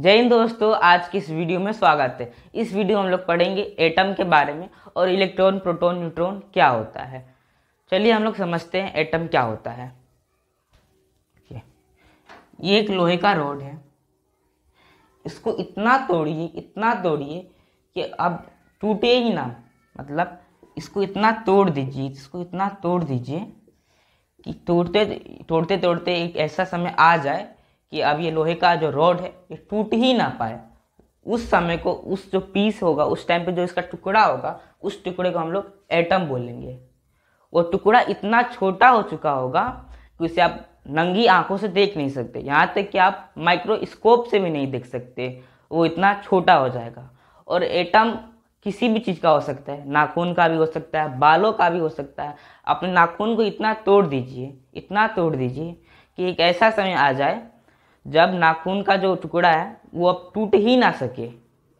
जय हिंद दोस्तों, आज की इस वीडियो में स्वागत है। इस वीडियो में हम लोग पढ़ेंगे एटम के बारे में और इलेक्ट्रॉन, प्रोटॉन, न्यूट्रॉन क्या होता है। चलिए हम लोग समझते हैं एटम क्या होता है। ये एक लोहे का रॉड है। इसको इतना तोड़िए कि अब टूटे ही ना। मतलब इसको इतना तोड़ दीजिए कि तोड़ते तोड़ते एक ऐसा समय आ जाए कि अब ये लोहे का जो रॉड है ये टूट ही ना पाए। उस समय को, उस जो पीस होगा, उस टाइम पे जो इसका टुकड़ा होगा, उस टुकड़े को हम लोग एटम बोलेंगे। वो टुकड़ा इतना छोटा हो चुका होगा कि उसे आप नंगी आंखों से देख नहीं सकते, यहाँ तक कि आप माइक्रोस्कोप से भी नहीं देख सकते। वो इतना छोटा हो जाएगा। और एटम किसी भी चीज़ का हो सकता है, नाखून का भी हो सकता है, बालों का भी हो सकता है। अपने नाखून को इतना तोड़ दीजिए कि एक ऐसा समय आ जाए जब नाखून का जो टुकड़ा है वो अब टूट ही ना सके।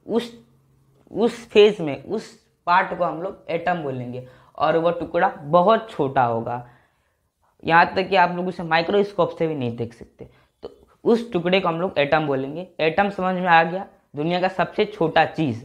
उस फेज में, उस पार्ट को हम लोग एटम बोलेंगे। और वह टुकड़ा बहुत छोटा होगा, यहाँ तक कि आप लोग उसे माइक्रोस्कोप से भी नहीं देख सकते। तो उस टुकड़े को हम लोग एटम बोलेंगे। एटम समझ में आ गया, दुनिया का सबसे छोटा चीज़।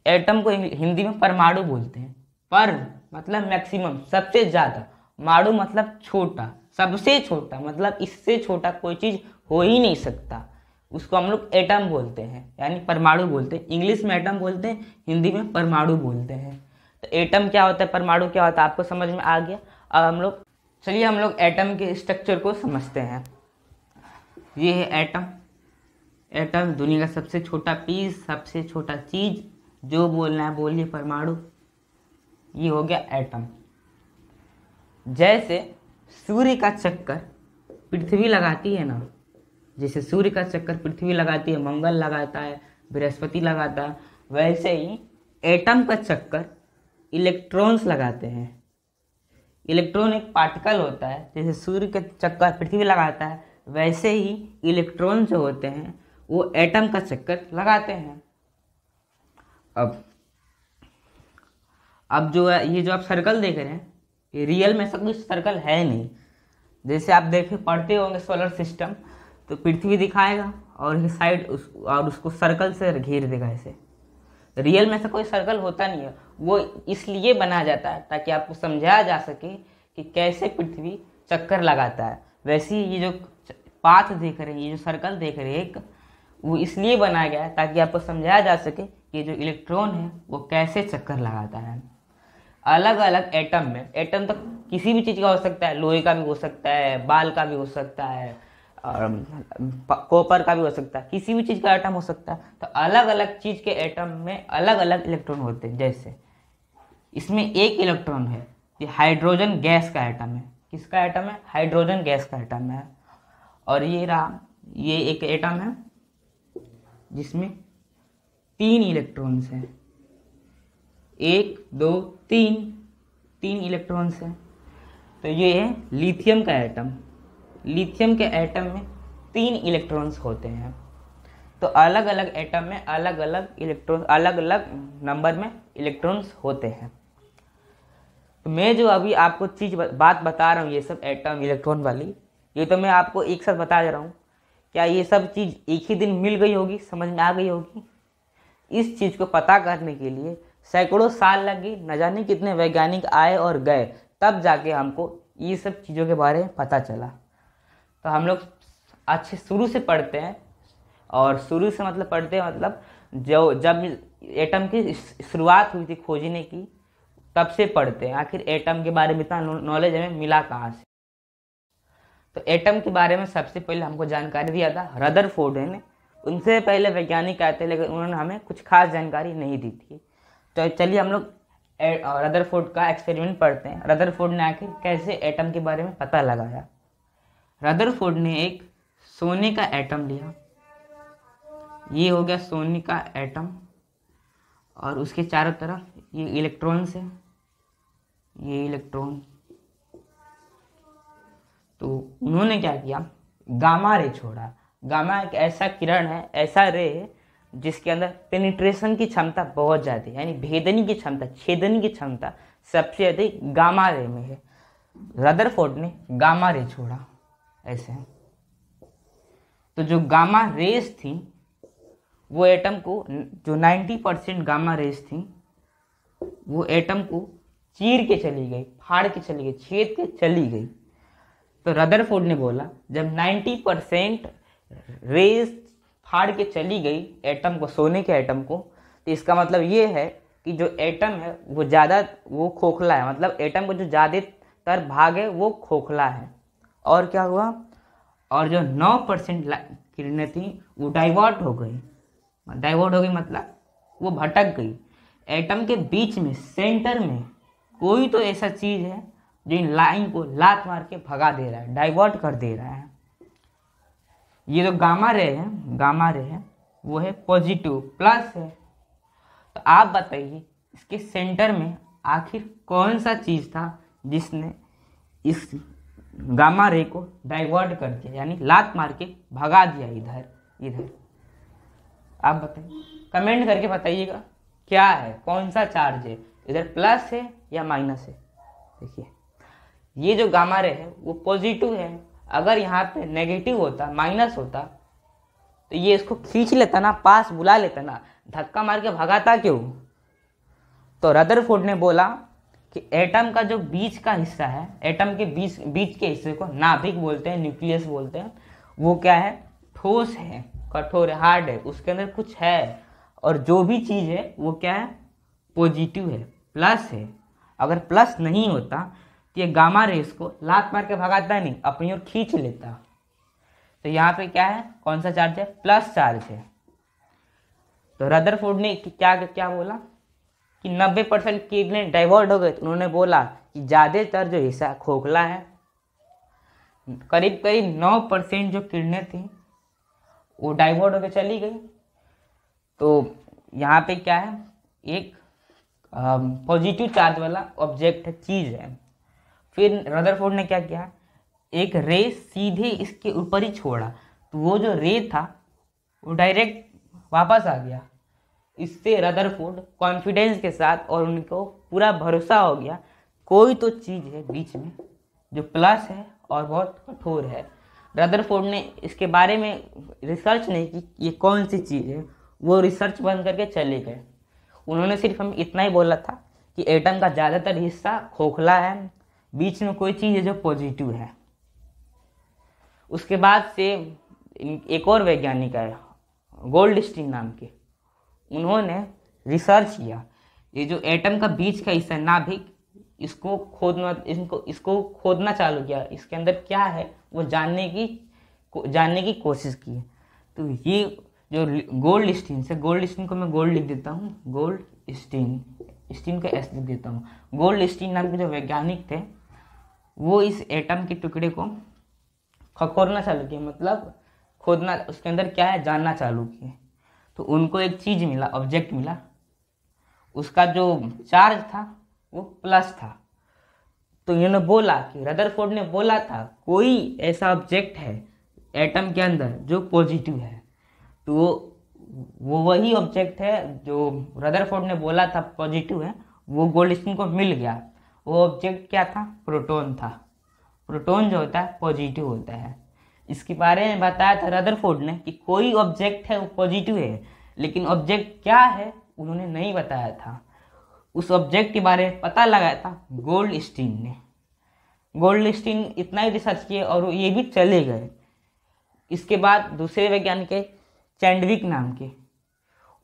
एटम को हिंदी में परमाणु बोलते हैं। पर मतलब मैक्सिमम, सबसे ज़्यादा। माणु मतलब छोटा, सबसे छोटा, मतलब इससे छोटा कोई चीज़ हो ही नहीं सकता। उसको हम लोग एटम बोलते हैं, यानी परमाणु बोलते हैं। इंग्लिश में एटम बोलते हैं, हिंदी में परमाणु बोलते हैं। तो एटम क्या होता है, परमाणु क्या होता है, आपको समझ में आ गया। अब चलिए हम लोग एटम के स्ट्रक्चर को समझते हैं। ये है एटम। एटम दुनिया का सबसे छोटा पीस, सबसे छोटा चीज़। जो बोलना है बोलिए, परमाणु। ये हो गया एटम। जैसे सूर्य का चक्कर पृथ्वी लगाती है ना, जैसे सूर्य का चक्कर पृथ्वी लगाती है, मंगल लगाता है, बृहस्पति लगाता है, वैसे ही एटम का चक्कर इलेक्ट्रॉन्स लगाते हैं। इलेक्ट्रॉन एक पार्टिकल होता है। जैसे सूर्य का चक्कर पृथ्वी लगाता है, वैसे ही इलेक्ट्रॉन जो होते हैं वो एटम का चक्कर लगाते हैं। अब जो है, ये जो आप सर्कल देख रहे हैं, ये रियल में सब कुछ सर्कल है नहीं। जैसे आप पढ़ते होंगे सोलर सिस्टम, तो पृथ्वी दिखाएगा और ये साइड और उसको सर्कल से घेर देगा। ऐसे रियल में ऐसा कोई सर्कल होता नहीं है। वो इसलिए बनाया जाता है ताकि आपको समझाया जा सके कि कैसे पृथ्वी चक्कर लगाता है। वैसे ही ये जो पाथ देख रहे हैं, ये जो सर्कल देख रहे हैं एक, वो इसलिए बनाया गया है ताकि आपको समझाया जा सके कि जो इलेक्ट्रॉन है वो कैसे चक्कर लगाता है। अलग अलग एटम में, एटम तो किसी भी चीज़ का हो सकता है, लोहे का भी हो सकता है, बाल का भी हो सकता है, और कॉपर का भी हो सकता है, किसी भी चीज़ का एटम हो सकता है। तो अलग अलग चीज़ के एटम में अलग अलग इलेक्ट्रॉन होते हैं। जैसे इसमें एक इलेक्ट्रॉन है, ये हाइड्रोजन गैस का एटम है। किसका एटम है? हाइड्रोजन गैस का एटम है। और ये एक एटम है जिसमें 3 इलेक्ट्रॉन्स हैं। 1 2 3 इलेक्ट्रॉन्स हैं। तो ये है लिथियम का एटम। लिथियम के एटम में 3 इलेक्ट्रॉन्स होते हैं। तो अलग अलग एटम में अलग अलग इलेक्ट्रॉन, अलग अलग नंबर में इलेक्ट्रॉन्स होते हैं। तो मैं जो अभी आपको बात बता रहा हूँ, ये सब एटम, इलेक्ट्रॉन वाली, ये तो मैं आपको एक साथ बता रहा हूँ। क्या ये सब चीज़ एक ही दिन मिल गई होगी, समझ में आ गई होगी? इस चीज़ को पता करने के लिए सैकड़ों साल लगे, न जाने कितने वैज्ञानिक आए और गए, तब जाके हमको ये सब चीज़ों के बारे में पता चला। तो हम लोग अच्छे शुरू से पढ़ते हैं, और शुरू से मतलब पढ़ते हैं मतलब जब एटम की शुरुआत हुई थी खोजने की, तब से पढ़ते हैं। आखिर एटम के बारे में इतना नॉलेज हमें मिला कहाँ से? तो एटम के बारे में सबसे पहले हमको जानकारी दिया था रदरफोर्ड ने। उनसे पहले वैज्ञानिक आए थे, लेकिन उन्होंने हमें कुछ खास जानकारी नहीं दी थी। तो चलिए हम लोग रदरफोर्ड का एक्सपेरिमेंट पढ़ते हैं। रदरफोर्ड ने आखिर कैसे एटम के बारे में पता लगाया। रदरफोर्ड ने एक सोने का एटम लिया। ये हो गया सोने का एटम, और उसके चारों तरफ ये इलेक्ट्रॉन्स है, ये इलेक्ट्रॉन। तो उन्होंने क्या किया, गामा रे छोड़ा। गामा एक ऐसा किरण है, ऐसा रे है जिसके अंदर पेनिट्रेशन की क्षमता बहुत ज़्यादा है, यानी भेदनी की क्षमता, छेदनी की क्षमता सबसे अधिक गामा रे में है। रदरफोर्ड ने गामा रे छोड़ा ऐसे। तो जो गामा रेस थी वो एटम को जो 90% गामा रेज थी वो एटम को चीर के चली गई, फाड़ के चली गई, छेद के चली गई। तो रदरफोर्ड ने बोला जब 90% रेज फाड़ के चली गई एटम को, सोने के एटम को, तो इसका मतलब ये है कि जो एटम है वो खोखला है, मतलब एटम को जो ज़्यादातर भाग है वो खोखला है। और क्या हुआ, और जो 9% किरणें थी वो डाइवर्ट हो गई मतलब वो भटक गई। एटम के बीच में, सेंटर में कोई तो ऐसा चीज़ है जो इन लाइन को लात मार के भगा दे रहा है, डाइवर्ट कर दे रहा है। ये जो गामा रे है वो है पॉजिटिव, प्लस है। तो आप बताइए इसके सेंटर में आखिर कौन सा चीज़ था जिसने इस गामा रे को डाइवर्ट कर दिया, यानी लात मार के भगा दिया इधर। आप बताइए, कमेंट करके बताइएगा क्या है, कौन सा चार्ज है, इधर प्लस है या माइनस है। देखिए ये जो गामा रे है वो पॉजिटिव है, अगर यहाँ पे नेगेटिव होता, माइनस होता, तो ये इसको खींच लेता ना, पास बुला लेता ना, धक्का मार के भगाता क्यों। तो रदरफोर्ड ने बोला कि एटम का जो बीच का हिस्सा है, एटम के बीच के हिस्से को नाभिक बोलते हैं, न्यूक्लियस बोलते हैं, वो क्या है, ठोस है, कठोर है, हार्ड है, उसके अंदर कुछ है। और जो भी चीज़ है वो क्या है, पॉजिटिव है, प्लस है। अगर प्लस नहीं होता तो ये गामा रेस को लात मार के भगाता नहीं, अपनी ओर खींच लेता। तो यहाँ पे क्या है, कौन सा चार्ज है, प्लस चार्ज है। तो रदरफोर्ड ने क्या बोला कि 90% किरणें डाइवर्ट हो गए। तो उन्होंने बोला कि ज़्यादातर जो हिस्सा खोखला है, करीब 9% जो किरणें थी वो डाइवर्ट होकर चली गई। तो यहाँ पे क्या है, एक पॉजिटिव चार्ज वाला ऑब्जेक्ट है, चीज़ है। फिर रदरफोर्ड ने क्या किया, एक रे सीधे इसके ऊपर ही छोड़ा, तो वो जो रे था वो डायरेक्ट वापस आ गया। इससे रदरफोर्ड कॉन्फिडेंस के साथ, और उनको पूरा भरोसा हो गया कोई तो चीज़ है बीच में जो प्लस है और बहुत कठोर है। रदरफोर्ड ने इसके बारे में रिसर्च नहीं की ये कौन सी चीज़ है, वो रिसर्च बंद करके चले गए। उन्होंने सिर्फ हमें इतना ही बोला था कि एटम का ज़्यादातर हिस्सा खोखला है, बीच में कोई चीज़ है जो पॉजिटिव है। उसके बाद से एक और वैज्ञानिक है गोल्डस्टीन नाम के, उन्होंने रिसर्च किया ये जो एटम का बीच का हिस्सा नाभिक, इसको खोदना चालू किया, इसके अंदर क्या है वो जानने की कोशिश की। तो ये जो गोल्डस्टीन को मैं गोल्ड लिख देता हूँ, स्टीन को एस लिख देता हूँ। गोल्डस्टीन नाम के जो वैज्ञानिक थे वो इस एटम के टुकड़े को खखोरना चालू किया, मतलब खोदना, उसके अंदर क्या है जानना चालू किए। तो उनको एक चीज़ मिला, ऑब्जेक्ट मिला, उसका जो चार्ज था वो प्लस था। तो इन्होंने बोला कि रदरफोर्ड ने बोला था कोई ऐसा ऑब्जेक्ट है एटम के अंदर जो पॉजिटिव है। तो वो वही ऑब्जेक्ट है जो रदरफोर्ड ने बोला था पॉजिटिव है, वो गोल्डस्टीन को मिल गया। वो ऑब्जेक्ट क्या था, प्रोटॉन था। प्रोटॉन जो होता है पॉजिटिव होता है। इसके बारे में बताया था रदरफोर्ड ने कि कोई ऑब्जेक्ट है वो पॉजिटिव है, लेकिन ऑब्जेक्ट क्या है उन्होंने नहीं बताया था। उस ऑब्जेक्ट के बारे में पता लगाया था गोल्डस्टीन ने। गोल्डस्टीन इतना ही रिसर्च किए और ये भी चले गए। इसके बाद दूसरे वैज्ञानिक है चैंडविक नाम के,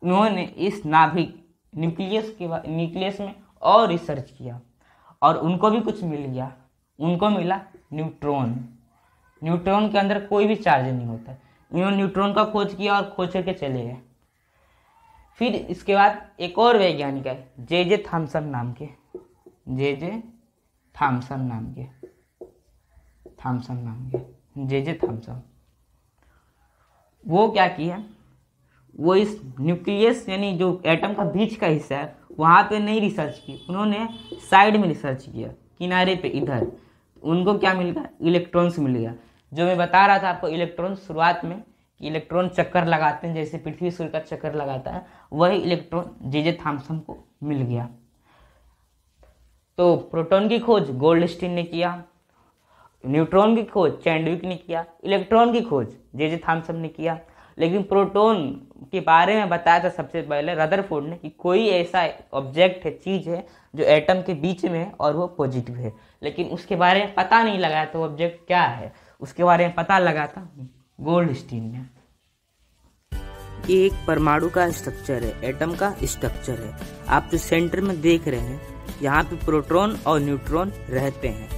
उन्होंने इस नाभिक न्यूक्लियस में और रिसर्च किया और उनको भी कुछ मिल गया। उनको मिला न्यूट्रॉन। न्यूट्रॉन के अंदर कोई भी चार्ज नहीं होता। उन्होंने न्यूट्रॉन का खोज किया और खोज करके चले गए। फिर इसके बाद एक और वैज्ञानिक है जे थॉमसन नाम के, जे थॉमसन। वो क्या किया, वो इस न्यूक्लियस यानी जो एटम का बीच का हिस्सा है वहाँ पे नहीं रिसर्च की, उन्होंने साइड में रिसर्च किया, किनारे पे इधर। उनको क्या मिल गया, इलेक्ट्रॉन्स मिल गया। जो मैं बता रहा था आपको इलेक्ट्रॉन शुरुआत में कि इलेक्ट्रॉन चक्कर लगाते हैं, जैसे पृथ्वी सूर्य का चक्कर लगाता है, वही इलेक्ट्रॉन जे थॉमसन को मिल गया। तो प्रोटॉन की खोज गोल्डस्टीन ने किया, न्यूट्रॉन की खोज चैंडविक ने किया, इलेक्ट्रॉन की खोज जे थॉमसन ने किया। लेकिन प्रोटॉन के बारे में बताया था सबसे पहले रदरफोर्ड ने कि कोई ऐसा ऑब्जेक्ट है, चीज़ है जो एटम के बीच में है और वो पॉजिटिव है, लेकिन उसके बारे में पता नहीं लगाया तो ऑब्जेक्ट क्या है, उसके बारे में पता लगा था गोल्डस्टीन ने। ये एक परमाणु का स्ट्रक्चर है, एटम का स्ट्रक्चर है। आप जो सेंटर में देख रहे हैं यहाँ पे प्रोटॉन और न्यूट्रॉन रहते हैं।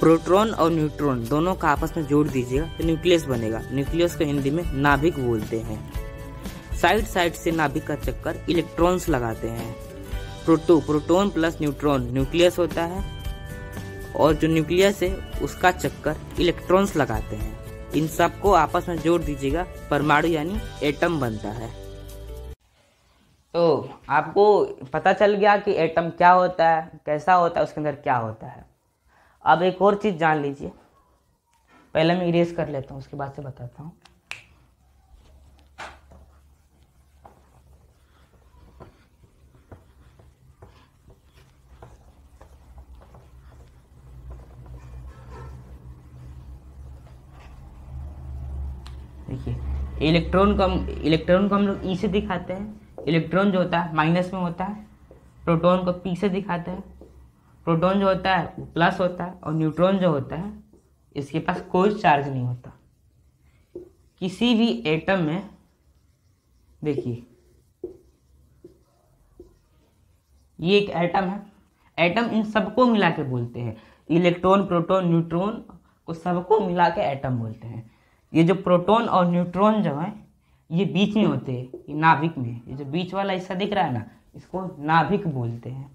प्रोटॉन और न्यूट्रॉन दोनों का आपस में जोड़ दीजिएगा तो न्यूक्लियस बनेगा। न्यूक्लियस को हिंदी में नाभिक बोलते हैं। साइड साइड से नाभिक का चक्कर इलेक्ट्रॉन्स लगाते हैं। प्रोटॉन प्लस न्यूट्रॉन न्यूक्लियस होता है और जो न्यूक्लियस है उसका चक्कर इलेक्ट्रॉन्स लगाते हैं। इन सबको आपस में जोड़ दीजिएगा, परमाणु यानी एटम बनता है। तो आपको पता चल गया कि एटम क्या होता है, कैसा होता है, उसके अंदर क्या होता है। अब एक और चीज़ जान लीजिए, पहले मैं इरेज कर लेता हूँ, उसके बाद से बताता हूँ। देखिए इलेक्ट्रॉन को हम लोग ई से दिखाते हैं। इलेक्ट्रॉन जो होता है माइनस में होता है। प्रोटॉन को पी से दिखाते हैं। प्रोटॉन जो होता है वो प्लस होता है और न्यूट्रॉन जो होता है इसके पास कोई चार्ज नहीं होता। किसी भी एटम में देखिए ये एक एटम है। एटम इन सबको मिला के बोलते हैं, इलेक्ट्रॉन प्रोटॉन न्यूट्रॉन को सबको मिला के एटम बोलते हैं। ये जो प्रोटॉन और न्यूट्रॉन जो है ये बीच में होते हैं, ये नाभिक में। ये जो बीच वाला हिस्सा दिख रहा है ना, इसको नाभिक बोलते हैं।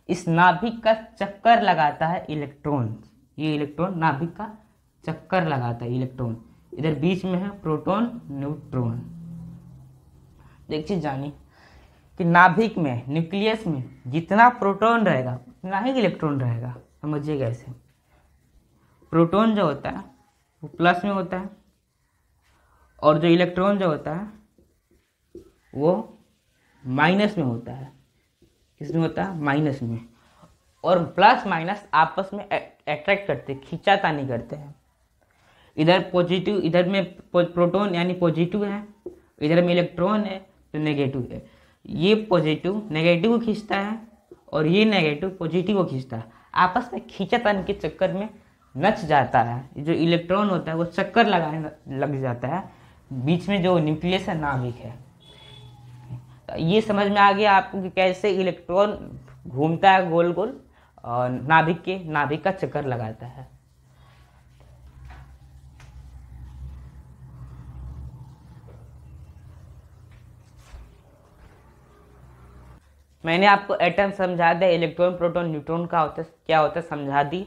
इस नाभिक का चक्कर लगाता है इलेक्ट्रॉन। ये इलेक्ट्रॉन नाभिक का चक्कर लगाता है इलेक्ट्रॉन। इधर बीच में है प्रोटॉन न्यूट्रॉन। एक चीज जानिए कि नाभिक में न्यूक्लियस में जितना प्रोटॉन रहेगा उतना ही इलेक्ट्रॉन रहेगा। समझिएगा ऐसे, प्रोटॉन जो होता है वो प्लस में होता है और जो इलेक्ट्रॉन जो होता है वो माइनस में होता है। किसमें होता है? माइनस में। और प्लस माइनस आपस में अट्रैक्ट करते, खींचातानी करते हैं। इधर पॉजिटिव, इधर में प्रोटॉन यानी पॉजिटिव है, इधर में इलेक्ट्रॉन है तो नेगेटिव है। ये पॉजिटिव नेगेटिव को खींचता है और ये नेगेटिव पॉजिटिव को खींचता है। आपस में खींचातानी के चक्कर में नच जाता है। जो इलेक्ट्रॉन होता है वो चक्कर लगाने लग जाता है। बीच में जो न्यूक्लियस है नाभिक है। तो ये समझ में आ गया आपको कि कैसे इलेक्ट्रॉन घूमता है गोल गोल और नाभिक का चक्कर लगाता है। मैंने आपको एटम समझा दिया, इलेक्ट्रॉन प्रोटॉन न्यूट्रॉन का होता है क्या होता है समझा दी।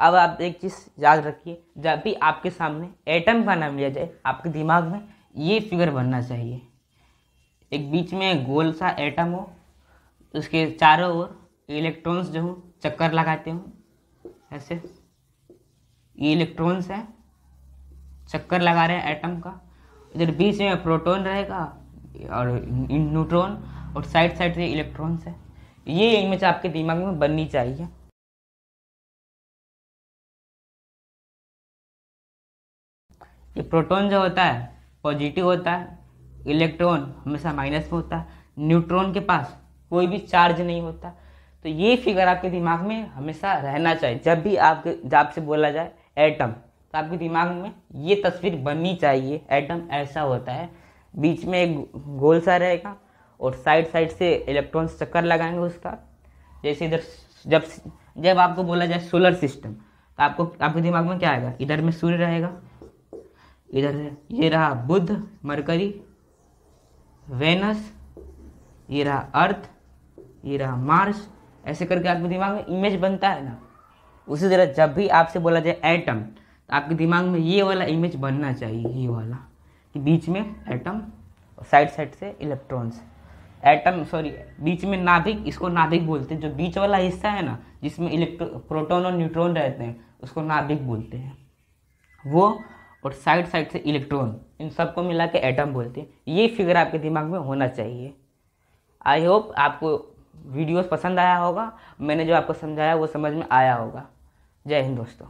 अब आप एक चीज़ याद रखिए, जब भी आपके सामने एटम का नाम लिया जाए आपके दिमाग में ये फिगर बनना चाहिए। एक बीच में गोल सा एटम हो, उसके चारों ओर इलेक्ट्रॉन्स जो हो चक्कर लगाते हो ऐसे। ये इलेक्ट्रॉन्स हैं, चक्कर लगा रहे हैं एटम का। इधर बीच में प्रोटॉन रहेगा और न्यूट्रॉन और साइड साइड से इलेक्ट्रॉन्स है। ये इमेज आपके दिमाग में बननी चाहिए। ये प्रोटॉन जो होता है पॉजिटिव होता है, इलेक्ट्रॉन हमेशा माइनस में होता है, न्यूट्रॉन के पास कोई भी चार्ज नहीं होता। तो ये फिगर आपके दिमाग में हमेशा रहना चाहिए। जब भी आपसे बोला जाए एटम तो आपके दिमाग में ये तस्वीर बननी चाहिए। एटम ऐसा होता है, बीच में एक गोल सा रहेगा और साइड साइड से इलेक्ट्रॉन्स चक्कर लगाएंगे उसका। जैसे इधर जब आपको बोला जाए सोलर सिस्टम तो आपके दिमाग में क्या आएगा? इधर में सूर्य रहेगा, इधर ये रहा बुध, मरकरी, वेनस, ये रहा अर्थ, ये रहा मार्स। ऐसे करके आपके दिमाग में इमेज बनता है ना। उसी तरह जब भी आपसे बोला जाए एटम तो आपके दिमाग में ये वाला इमेज बनना चाहिए, ये वाला कि बीच में एटम और साइड साइड से इलेक्ट्रॉन्स। बीच में नाभिक, इसको नाभिक बोलते हैं। जो बीच वाला हिस्सा है ना जिसमें प्रोटॉन और न्यूट्रॉन रहते हैं उसको नाभिक बोलते हैं वो। और साइड साइड से इलेक्ट्रॉन, इन सबको मिला के एटम बोलते हैं। ये फिगर आपके दिमाग में होना चाहिए। आई होप आपको वीडियोस पसंद आया होगा। मैंने जो आपको समझाया वो समझ में आया होगा। जय हिंद दोस्तों।